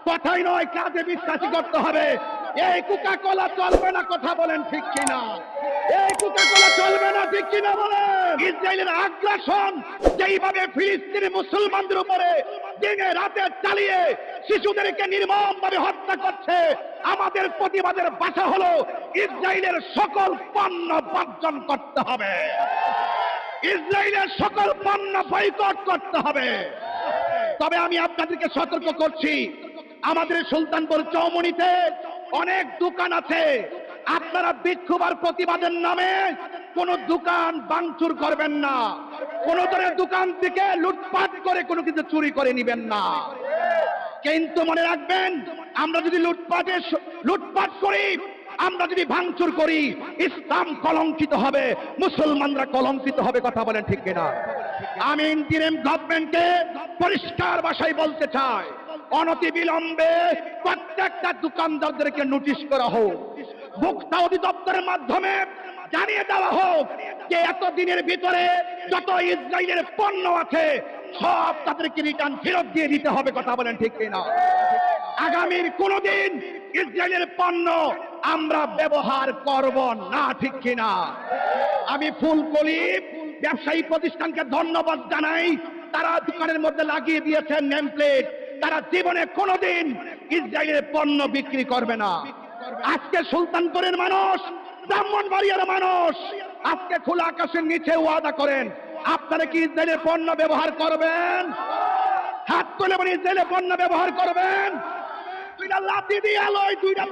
কথাই নয় কাজে বিশ্বাসী করতে হবে। এই কোকা কোলা চলবে না, কথা বলেন ঠিক কিনা? এই কোকা কোলা চলবে না, ঠিক কিনা বলেন? ইসরায়েলের আগ্রাসন যেইভাবে ফিলিস্তিনি মুসলমানদের উপরে দিনে রাতে চালিয়ে শিশুদেরকে নির্মমভাবে হত্যা করছে, আমাদের প্রতিবাদের ভাষা হলো ইসরায়েলের সকল পণ্য বর্জন করতে হবে, ইসরায়েলের সকল পণ্য বয়কট করতে হবে। তবে আমি আপনাদেরকে সতর্ক করছি, আমাদের সুলতানপুর চৌমুহনীতে অনেক দোকান আছে, আপনারা বিক্ষোভ আর প্রতিবাদের নামে কোন দোকান ভাঙচুর করবেন না, কোন ধরনের দোকান থেকে লুটপাট করে কোনো কিছু চুরি করে নিবেন না। কিন্তু মনে রাখবেন, আমরা যদি লুটপাট করি, আমরা যদি ভাঙচুর করি, ইসলাম কলঙ্কিত হবে, মুসলমানরা কলঙ্কিত হবে, কথা বলেন ঠিক কিনা? আমি ইন্টারিম গভর্নমেন্টকে পরিষ্কার ভাষায় বলতে চাই, অনতি বিলম্বে প্রত্যেকটা দোকানদারদেরকে নোটিশ করা হোক, ভোক্তা অধিদপ্তরের মাধ্যমে জানিয়ে দেওয়া হোক যে এতদিনের ভিতরে যত ইসরায়েলের পণ্য আছে সব তাদেরকে রিটার্ন ফেরত দিয়ে দিতে হবে, কথা বলেন ঠিক কিনা? আগামীর কোনদিন ইসরায়েলের পণ্য আমরা ব্যবহার করব না, ঠিক কিনা? আমি ফুলকলি ব্যবসায়ী প্রতিষ্ঠানকে ধন্যবাদ জানাই, তারা দোকানের মধ্যে লাগিয়ে দিয়েছেন নেম প্লেট, তারা জীবনে কোনোদিন ইসরায়েলের পণ্য বিক্রি করবে না। আজকে সুলতানপুরের মানুষ, ব্রাহ্মণবাড়িয়ার মানুষ আজকে খোলা আকাশের নিচে ওয়াদা করেন, আপনারা কি ইসরায়েলের পণ্য ব্যবহার করবেন? হাত তুলে বলে ইসরায়েলের পণ্য ব্যবহার করবেন? দুইটা লাঠি দিয়ে আলোয় দুইটা